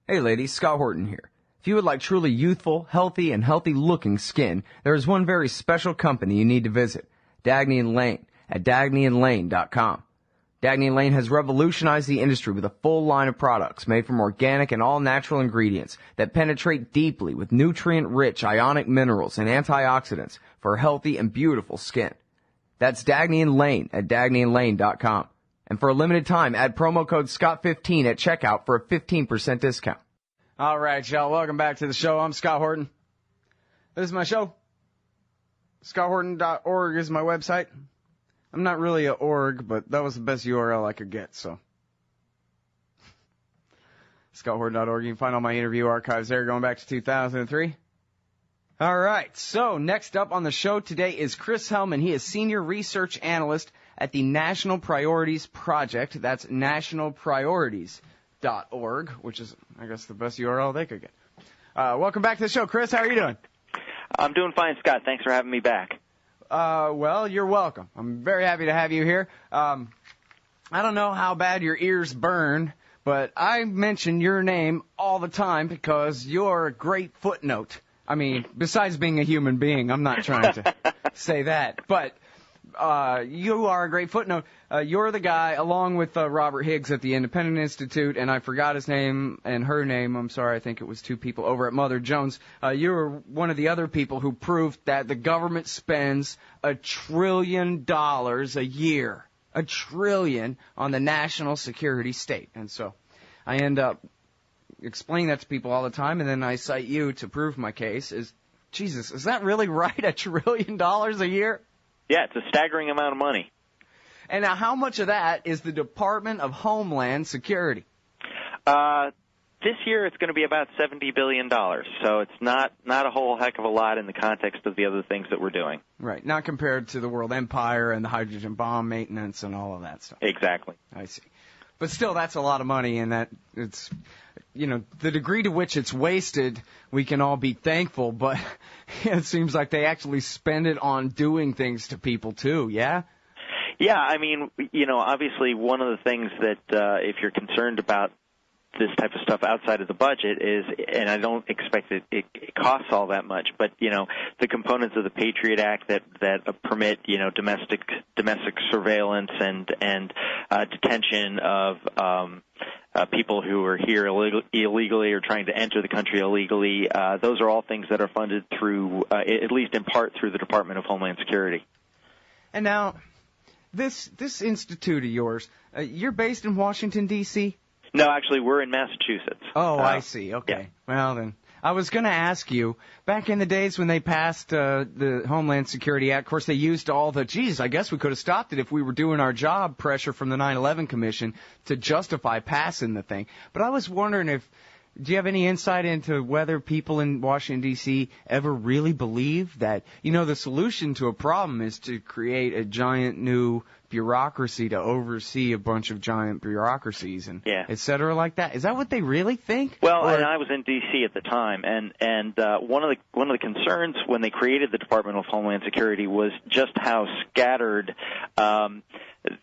Hey ladies, Scott Horton here. If you would like truly youthful, healthy, and healthy-looking skin, there is one very special company you need to visit, Dagny & Lane at dagnyandlane.com. Dagny & Lane has revolutionized the industry with a full line of products made from organic and all-natural ingredients that penetrate deeply with nutrient-rich ionic minerals and antioxidants for healthy and beautiful skin. That's Dagny & Lane at dagnyandlane.com. And for a limited time, add promo code SCOTT15 at checkout for a 15% discount. All right, y'all. Welcome back to the show. I'm Scott Horton. This is my show. ScottHorton.org is my website. I'm not really a org, but that was the best URL I could get, so. ScottHorton.org. You can find all my interview archives there going back to 2003. All right, so next up on the show today is Chris Hellman. He is Senior Research Analyst at the National Priorities Project. That's nationalpriorities.org, which is, I guess, the best URL they could get. Welcome back to the show. Chris, how are you doing? I'm doing fine, Scott. Thanks for having me back. Well, you're welcome. I'm very happy to have you here. I don't know how bad your ears burn, but I mention your name all the time because you're a great footnote. I mean, besides being a human being, I'm not trying to say that, but you are a great footnote. You're the guy, along with Robert Higgs at the Independent Institute, and I forgot his name and her name. I'm sorry, I think it was two people over at Mother Jones. You were one of the other people who proved that the government spends $1 trillion a year, $1 trillion on the national security state. And so I end up explaining that to people all the time, and then I cite you to prove my case. Jesus, is that really right, $1 trillion a year? Yeah, it's a staggering amount of money. And now how much of that is the Department of Homeland Security? This year it's going to be about $70 billion, so it's not a whole heck of a lot in the context of the other things that we're doing. Right, not compared to the world empire and the hydrogen bomb maintenance and all of that stuff. Exactly. I see. But still, that's a lot of money, and that it's, you know, the degree to which it's wasted, we can all be thankful, but it seems like they actually spend it on doing things to people, too, yeah? Yeah, I mean, you know, obviously one of the things that if you're concerned about this type of stuff outside of the budget is, and I don't expect it costs all that much, but, you know, the components of the Patriot Act that permit, you know, domestic surveillance and detention of people who are here illegally or trying to enter the country illegally, those are all things that are funded through, at least in part, through the Department of Homeland Security. And now, this institute of yours, you're based in Washington, D.C.? No, actually, we're in Massachusetts. Oh, I see. Okay. Yeah. Well, then, I was going to ask you, back in the days when they passed the Homeland Security Act, of course, they used all the, I guess we could have stopped it if we were doing our job, pressure from the 9/11 Commission to justify passing the thing. But I was wondering do you have any insight into whether people in Washington, D.C. ever really believe that, you know, the solution to a problem is to create a giant new bureaucracy to oversee a bunch of giant bureaucracies and et cetera like that? Is that what they really think? Well, and I was in D.C. at the time, and one of the concerns when they created the Department of Homeland Security was just how scattered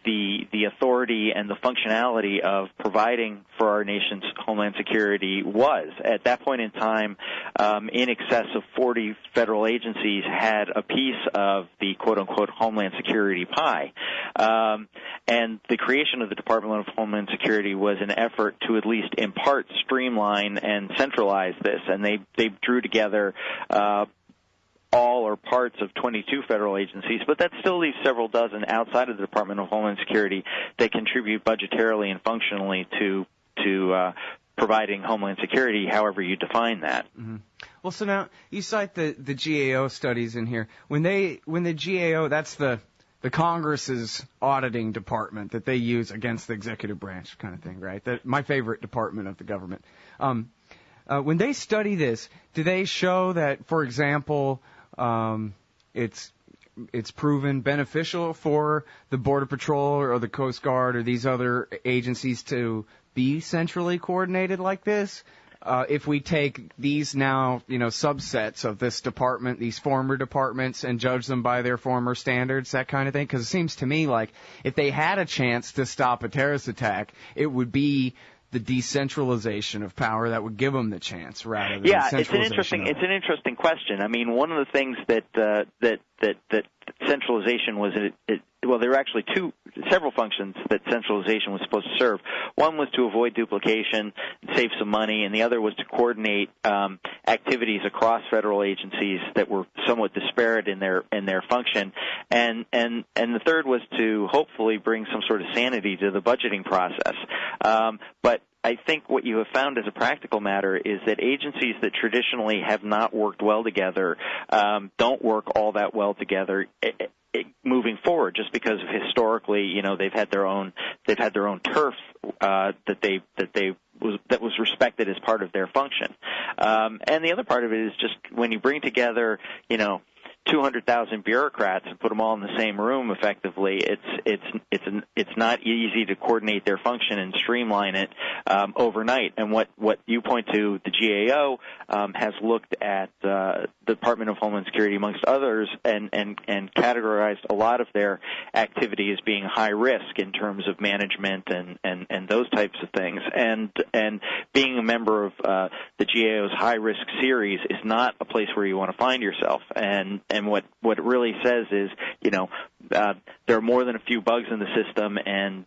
the authority and the functionality of providing for our nation's homeland security was. At that point in time, in excess of 40 federal agencies had a piece of the quote-unquote homeland security pie. And the creation of the Department of Homeland Security was an effort to at least in part streamline and centralize this, and they drew together all or parts of 22 federal agencies, but that still leaves several dozen outside of the Department of Homeland Security that contribute budgetarily and functionally to providing Homeland Security, however you define that. Mm-hmm. Well, so now you cite the GAO studies in here. When the GAO, that's the Congress's auditing department that they use against the executive branch kind of thing, right? My favorite department of the government. When they study this, do they show that, for example, it's proven beneficial for the Border Patrol or the Coast Guard or these other agencies to be centrally coordinated like this? If we take these now, you know, subsets of this department, these former departments, and judge them by their former standards, that kind of thing? Because it seems to me like if they had a chance to stop a terrorist attack, it would be the decentralization of power that would give them the chance rather than centralization. It's an interesting question. I mean, one of the things that centralization was, well, there were actually several functions that centralization was supposed to serve. One was to avoid duplication, save some money, and the other was to coordinate activities across federal agencies that were somewhat disparate in their function, and the third was to hopefully bring some sort of sanity to the budgeting process. But I think what you have found as a practical matter is that agencies that traditionally have not worked well together don't work all that well together moving forward, just because of historically, they've had their own turf that was respected as part of their function. And the other part of it is just when you bring together, 200,000 bureaucrats and put them all in the same room effectively, it's not easy to coordinate their function and streamline it overnight. And what you point to, the GAO has looked at the Department of Homeland Security amongst others and categorized a lot of their activity as being high risk in terms of management and those types of things. And being a member of the GAO's high risk series is not a place where you want to find yourself. And what it really says is, there are more than a few bugs in the system, and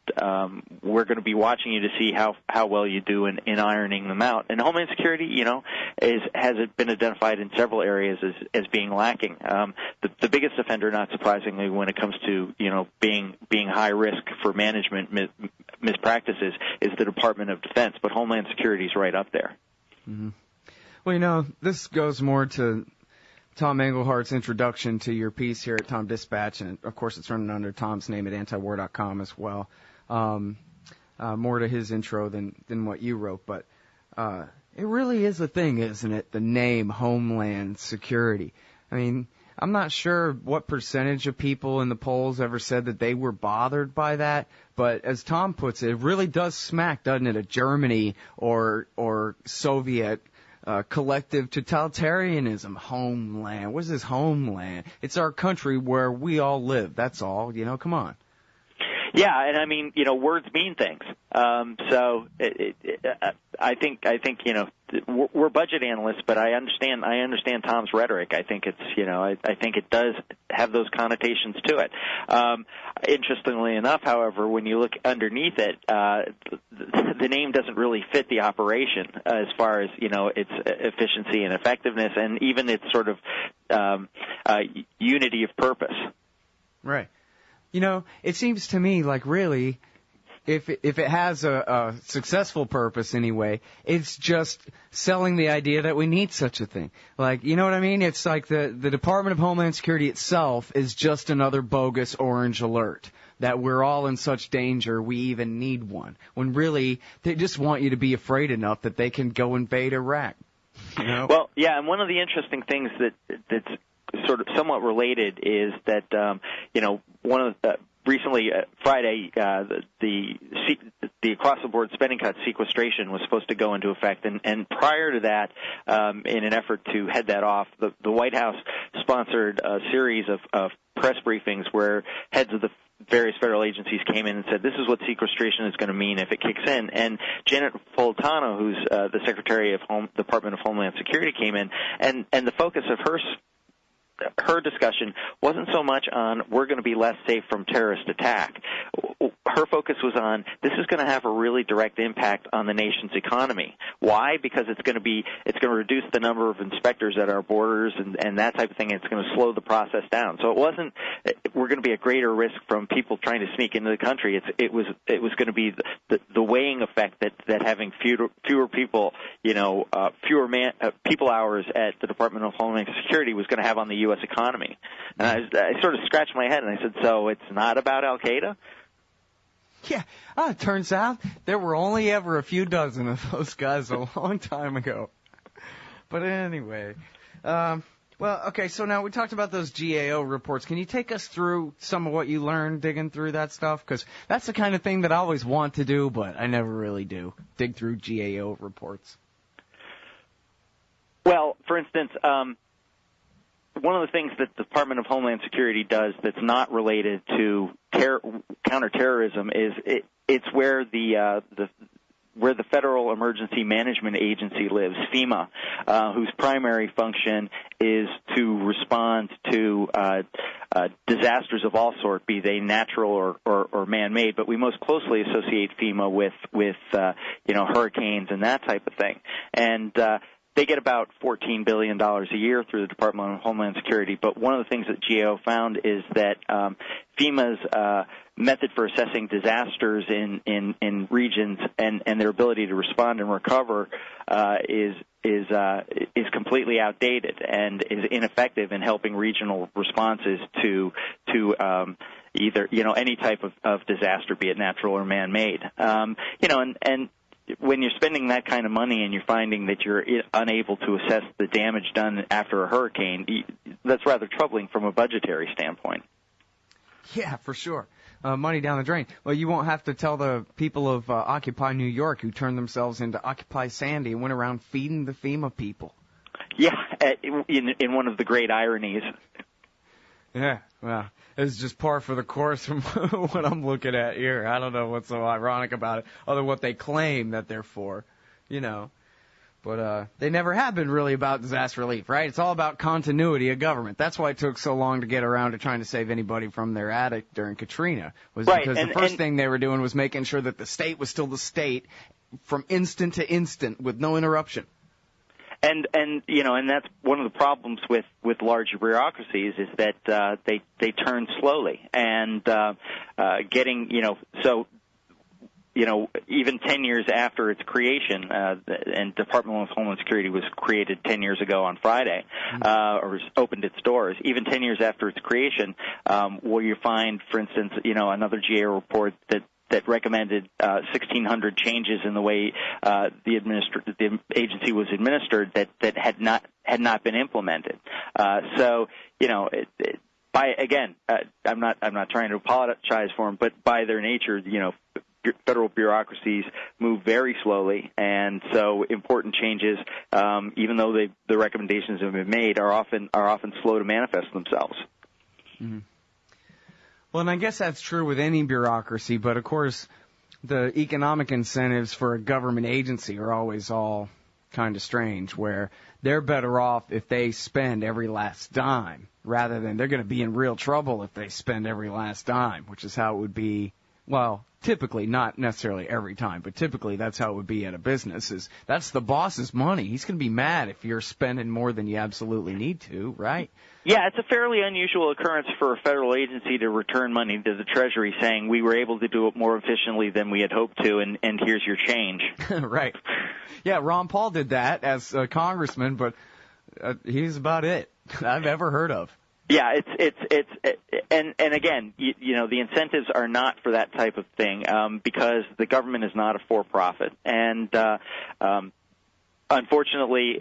we're going to be watching you to see how well you do in ironing them out. And Homeland Security, has been identified in several areas as being lacking. The biggest offender, not surprisingly, when it comes to being high risk for management mispractices, is the Department of Defense. But Homeland Security is right up there. Mm-hmm. Well, this goes more to Tom Englehart's introduction to your piece here at Tom Dispatch, and of course it's running under Tom's name at antiwar.com as well. More to his intro than what you wrote, but it really is a thing, isn't it? The name Homeland Security. I mean, I'm not sure what percentage of people in the polls ever said that they were bothered by that, but as Tom puts it, it really does smack, doesn't it, of Germany or Soviet collective totalitarianism. Homeland. What is this homeland? It's our country where we all live. That's all. Come on. Yeah, and I mean, words mean things. So I think we're budget analysts, but I understand Tom's rhetoric. I think it's I think it does have those connotations to it. Interestingly enough, however, when you look underneath it, the name doesn't really fit the operation as far as its efficiency and effectiveness, and even its sort of unity of purpose. Right. It seems to me like really, if it has a successful purpose anyway, it's just selling the idea that we need such a thing. Like, you know what I mean? It's like the Department of Homeland Security itself is just another bogus orange alert that we're all in such danger we even need one. When really, they just want you to be afraid enough that they can go invade Iraq. Well, yeah, and one of the interesting things that's sort of somewhat related is that one of the recently Friday the across the board spending cut sequestration was supposed to go into effect, and prior to that, in an effort to head that off, the White House sponsored a series of press briefings where heads of the various federal agencies came in and said, this is what sequestration is going to mean if it kicks in. And Janet Napolitano, who's the Secretary of Department of Homeland Security, came in, and the focus of her discussion wasn't so much on we're going to be less safe from terrorist attack. Her focus was on this is going to have a really direct impact on the nation's economy. Why? Because it's going to reduce the number of inspectors at our borders and that type of thing. It's going to slow the process down. So it wasn't we're going to be at greater risk from people trying to sneak into the country. It was going to be the weighing effect that having fewer people, fewer people hours at the Department of Homeland Security was going to have on the U.S. economy. And I sort of scratched my head and I said, so it's not about Al-Qaeda? Yeah, it turns out there were only ever a few dozen of those guys a long time ago. But anyway, well, okay, so now we talked about those GAO reports. Can you take us through some of what you learned digging through that stuff? Because that's the kind of thing that I always want to do, but I never really do, dig through GAO reports. Well, for instance, one of the things that the Department of Homeland Security does that's not related to counterterrorism is it's where the where the Federal Emergency Management Agency lives, FEMA, whose primary function is to respond to disasters of all sorts, be they natural or man-made. But we most closely associate FEMA with hurricanes and that type of thing. And they get about $14 billion a year through the Department of Homeland Security. But one of the things that GAO found is that FEMA's method for assessing disasters in regions and their ability to respond and recover is completely outdated and is ineffective in helping regional responses to either any type of disaster, be it natural or man-made. And when you're spending that kind of money and you're finding that you're unable to assess the damage done after a hurricane, that's rather troubling from a budgetary standpoint. Yeah, for sure. Money down the drain. Well, you won't have to tell the people of Occupy New York who turned themselves into Occupy Sandy and went around feeding the FEMA people. Yeah, in one of the great ironies. Yeah, well, it's just par for the course from what I'm looking at here. I don't know what's so ironic about it, other than what they claim that they're for, But they never have been really about disaster relief, right? It's all about continuity of government. That's why it took so long to get around to trying to save anybody from their attic during Katrina, was right. Because the first thing they were doing was making sure that the state was still the state from instant to instant with no interruption. And that's one of the problems with larger bureaucracies is that they turn slowly and even 10 years after its creation, and Department of Homeland Security was created 10 years ago on Friday, or opened its doors. Even 10 years after its creation, where you find, for instance, another GAO report that recommended 1,600 changes in the way the agency was administered that had not been implemented. I'm not trying to apologize for them, but by their nature, federal bureaucracies move very slowly, and so important changes, even though the recommendations have been made, are often slow to manifest themselves. Mm-hmm. Well, and I guess that's true with any bureaucracy, but of course the economic incentives for a government agency are always all kind of strange, where they're better off if they spend every last dime, rather than they're going to be in real trouble if they spend every last dime, which is how it would be, well, typically, not necessarily every time, but typically that's how it would be at a business. That's the boss's money. He's going to be mad if you're spending more than you absolutely need to, right? Yeah, it's a fairly unusual occurrence for a federal agency to return money to the Treasury saying we were able to do it more efficiently than we had hoped to, and here's your change. Right. Yeah, Ron Paul did that as a congressman, but he's about it I've ever heard of. Yeah, and again, the incentives are not for that type of thing, because the government is not a for-profit, and unfortunately,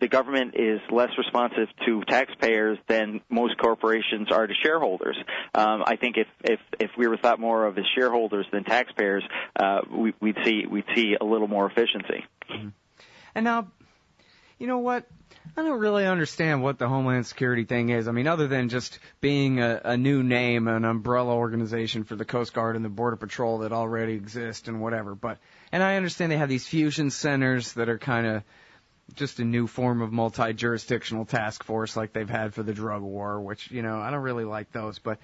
the government is less responsive to taxpayers than most corporations are to shareholders. I think if we were thought more of as shareholders than taxpayers, we'd see a little more efficiency. Mm-hmm. And now, you know what? I don't really understand what the Homeland Security thing is. I mean, other than just being a new name, an umbrella organization for the Coast Guard and the Border Patrol that already exist and whatever. And I understand they have these fusion centers that are kind of just a new form of multi-jurisdictional task force like they've had for the drug war, which, I don't really like those. But,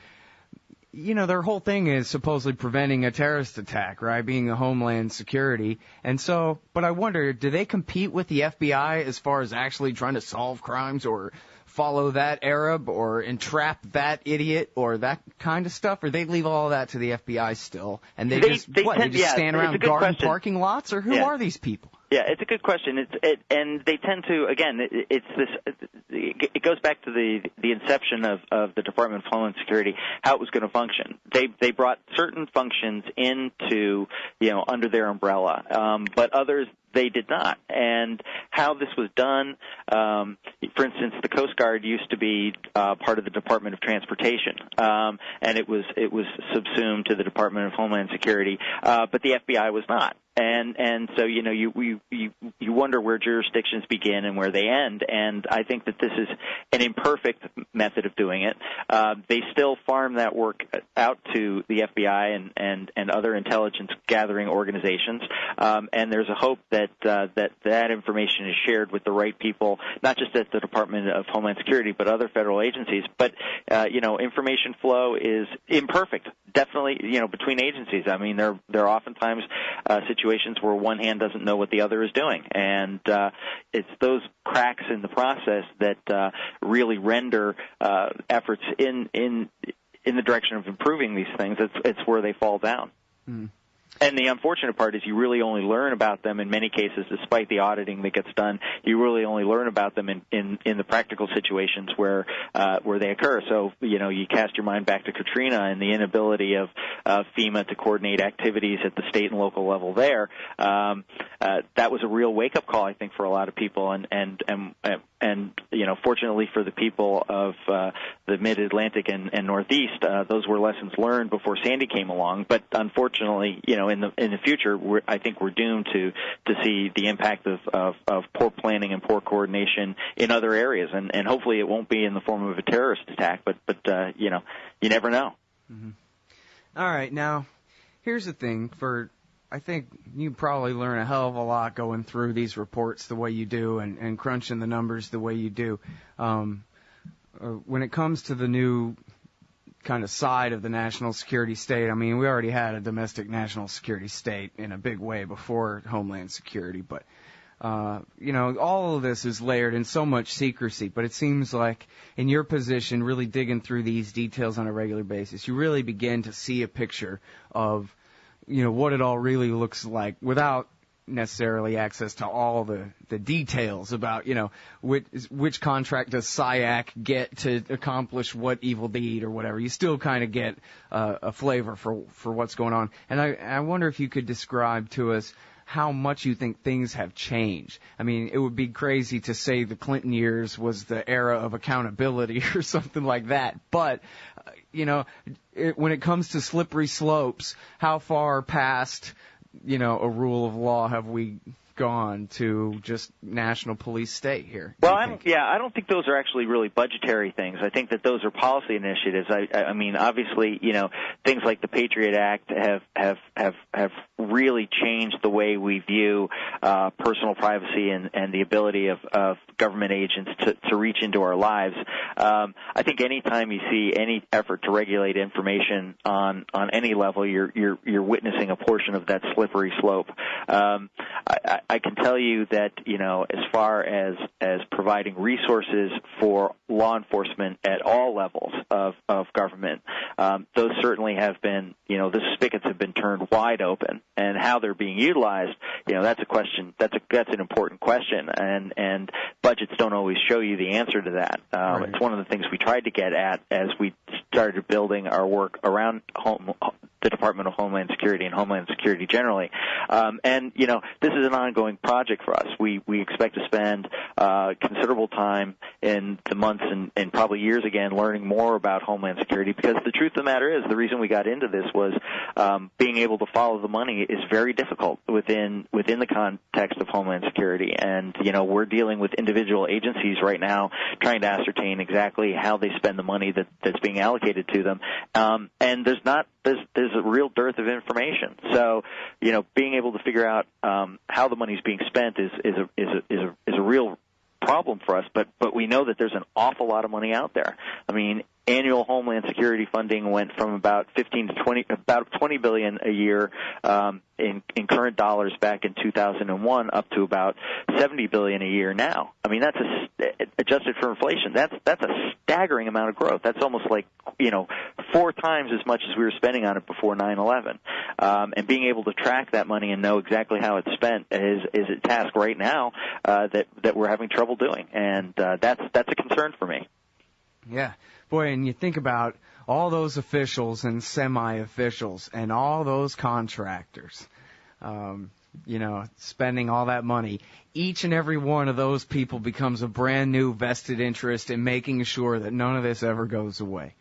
their whole thing is supposedly preventing a terrorist attack, right, being a Homeland Security. And so, but I wonder, do they compete with the FBI as far as actually trying to solve crimes or follow that Arab or entrap that idiot or that kind of stuff? Or they leave all that to the FBI still? And they just stand around guarding parking lots? Or who are these people? Yeah, it's a good question. And they tend to, again, it goes back to the inception of the Department of Homeland Security, how it was going to function. They brought certain functions into, under their umbrella, but others they did not. And how this was done, for instance, the Coast Guard used to be part of the Department of Transportation, and it was subsumed to the Department of Homeland Security, but the FBI was not. And so, you wonder where jurisdictions begin and where they end, and I think that this is an imperfect method of doing it. They still farm that work out to the FBI and other intelligence gathering organizations, and there's a hope that that information is shared with the right people, not just at the Department of Homeland Security, but other federal agencies. But information flow is imperfect, definitely, between agencies. I mean, there are oftentimes situations where one hand doesn't know what the other is doing, and it's those cracks in the process that really render efforts in the direction of improving these things. It's where they fall down. Mm. And the unfortunate part is you really only learn about them in many cases, despite the auditing that gets done. You really only learn about them in the practical situations where they occur. So, you cast your mind back to Katrina and the inability of FEMA to coordinate activities at the state and local level there. That was a real wake-up call, I think, for a lot of people. And fortunately for the people of the Mid-Atlantic and Northeast, those were lessons learned before Sandy came along. But unfortunately, in the future, I think we're doomed to see the impact of poor planning and poor coordination in other areas, and hopefully it won't be in the form of a terrorist attack. But you never know. Mm-hmm. All right, now here's the thing. I think you probably learn a hell of a lot going through these reports the way you do and crunching the numbers the way you do. When it comes to the new kind of side of the national security state, I mean, we already had a domestic national security state in a big way before Homeland Security, but, all of this is layered in so much secrecy, but it seems like in your position, really digging through these details on a regular basis, you really begin to see a picture of, what it all really looks like without necessarily access to all the details about, which contract does SIAC get to accomplish what evil deed or whatever. You still kind of get a flavor for what's going on. And I wonder if you could describe to us how much you think things have changed. I mean, it would be crazy to say the Clinton years was the era of accountability or something like that. But, when it comes to slippery slopes, how far past a rule of law have we gone to just national police state here? Well, I don't think those are actually really budgetary things. I think that those are policy initiatives. I mean, obviously, things like the Patriot Act have really changed the way we view personal privacy and the ability of government agents to reach into our lives. I think anytime you see any effort to regulate information on any level, you're witnessing a portion of that slippery slope. I can tell you that, as far as providing resources for law enforcement at all levels of government, those certainly have been, the spigots have been turned wide open, and how they're being utilized, that's a question. That's an important question, and budgets don't always show you the answer to that. Right. It's one of the things we tried to get at as we started building our work around the Department of Homeland Security and Homeland Security generally. And, this is an ongoing project for us. We expect to spend considerable time in the months and probably years again learning more about Homeland Security, because the truth of the matter is the reason we got into this was being able to follow the money is very difficult within the context of Homeland Security. And, we're dealing with individual agencies right now trying to ascertain exactly how they spend the money that's being allocated to them. And there's a real dearth of information. So, being able to figure out how the money's being spent is a real problem for us. But we know that there's an awful lot of money out there. I mean, annual Homeland Security funding went from about $20 billion a year in current dollars back in 2001 up to about $70 billion a year now. I mean, that's adjusted for inflation. That's a staggering amount of growth. That's almost like 4 times as much as we were spending on it before 9/11. And being able to track that money and know exactly how it's spent is a task right now that we're having trouble doing, and that's a concern for me. Yeah. Boy, and you think about all those officials and semi-officials and all those contractors, spending all that money. Each and every one of those people becomes a brand new vested interest in making sure that none of this ever goes away.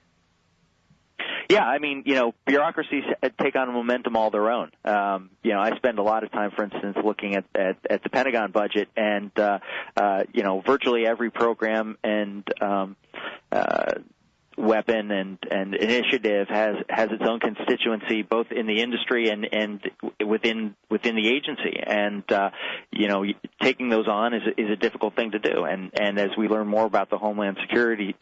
Yeah, I mean, bureaucracies take on a momentum all their own. I spend a lot of time, for instance, looking at the Pentagon budget, and virtually every program and weapon and initiative has its own constituency, both in the industry and within the agency. And taking those on is a difficult thing to do. And as we learn more about the Homeland Security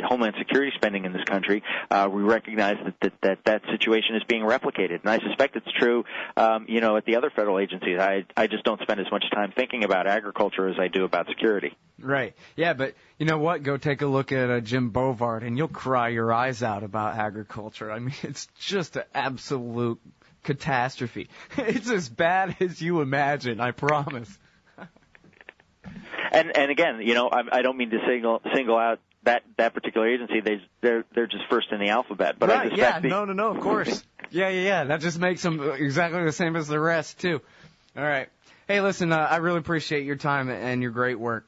spending in this country, we recognize that situation is being replicated. And I suspect it's true, at the other federal agencies. I just don't spend as much time thinking about agriculture as I do about security. Right. Yeah, but you know what? Go take a look at Jim Bovard, and you'll cry your eyes out about agriculture. I mean, it's just an absolute catastrophe. It's as bad as you imagine, I promise. And again, I don't mean to single out that particular agency. They're just first in the alphabet. But right, I suspect no, of course. Yeah. That just makes them exactly the same as the rest, too. All right. Hey, listen, I really appreciate your time and your great work.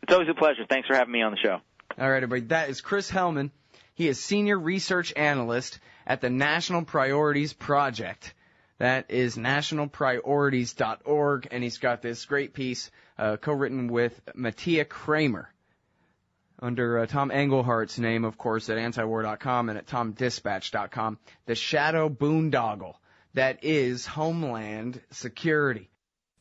It's always a pleasure. Thanks for having me on the show. All right, everybody. That is Chris Hellman. He is Senior Research Analyst at the National Priorities Project. That is nationalpriorities.org, and he's got this great piece co-written with Mattia Kramer under Tom Englehart's name, of course, at antiwar.com and at tomdispatch.com, the Shadow Boondoggle. That is Homeland Security.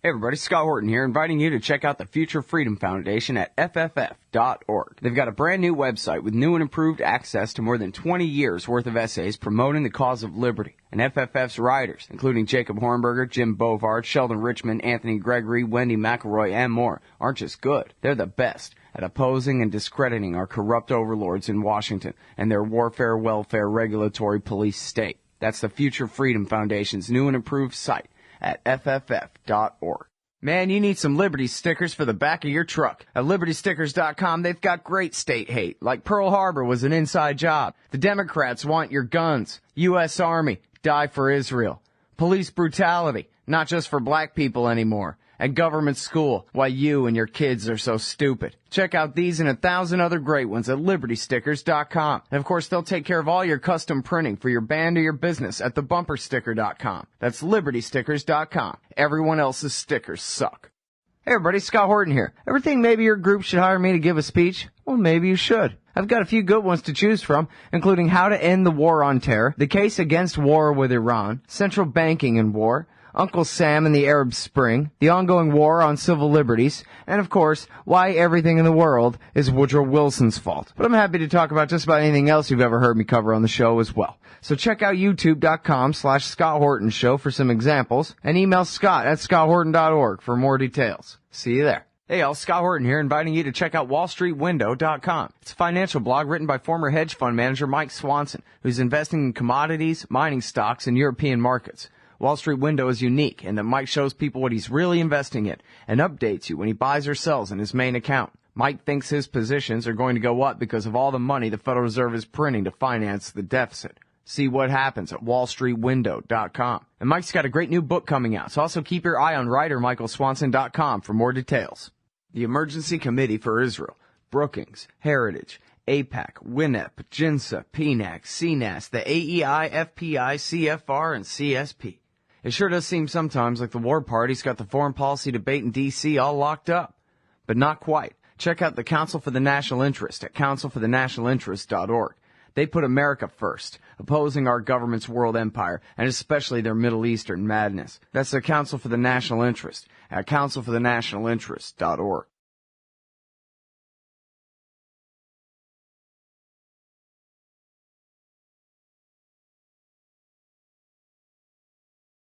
Hey everybody, Scott Horton here, inviting you to check out the Future Freedom Foundation at FFF.org. They've got a brand new website with new and improved access to more than 20 years worth of essays promoting the cause of liberty. And FFF's writers, including Jacob Hornberger, Jim Bovard, Sheldon Richmond, Anthony Gregory, Wendy McElroy, and more, aren't just good. They're the best at opposing and discrediting our corrupt overlords in Washington and their warfare, welfare, regulatory police state. That's the Future Freedom Foundation's new and improved site at FFF.org. Man, you need some Liberty stickers for the back of your truck. At LibertyStickers.com, they've got great state hate, like Pearl Harbor was an inside job. The Democrats want your guns. U.S. Army, die for Israel. Police brutality, not just for black people anymore. And government school, why you and your kids are so stupid. Check out these and 1,000 other great ones at LibertyStickers.com. And of course, they'll take care of all your custom printing for your band or your business at TheBumperSticker.com. That's LibertyStickers.com. Everyone else's stickers suck. Hey everybody, Scott Horton here. Ever think maybe your group should hire me to give a speech? Well, maybe you should. I've got a few good ones to choose from, including How to End the War on Terror, The Case Against War with Iran, Central Banking and War, Uncle Sam and the Arab Spring, the ongoing war on civil liberties, and of course, why everything in the world is Woodrow Wilson's fault. But I'm happy to talk about just about anything else you've ever heard me cover on the show as well. So check out youtube.com/Scott Horton Show for some examples, and email scott@scotthorton.org for more details. See you there. Hey y'all, Scott Horton here, inviting you to check out wallstreetwindow.com. It's a financial blog written by former hedge fund manager Mike Swanson, who's investing in commodities, mining stocks, and European markets. Wall Street Window is unique in that Mike shows people what he's really investing in and updates you when he buys or sells in his main account. Mike thinks his positions are going to go up because of all the money the Federal Reserve is printing to finance the deficit. See what happens at wallstreetwindow.com. And Mike's got a great new book coming out, so also keep your eye on writermichaelswanson.com for more details. The Emergency Committee for Israel, Brookings, Heritage, AIPAC, WINEP, JINSA, PNAC, CNAS, the AEI, FPI, CFR, and CSP. It sure does seem sometimes like the war party's got the foreign policy debate in D.C. all locked up. But not quite. Check out the Council for the National Interest at councilforthenationalinterest.org. They put America first, opposing our government's world empire, and especially their Middle Eastern madness. That's the Council for the National Interest at councilforthenationalinterest.org.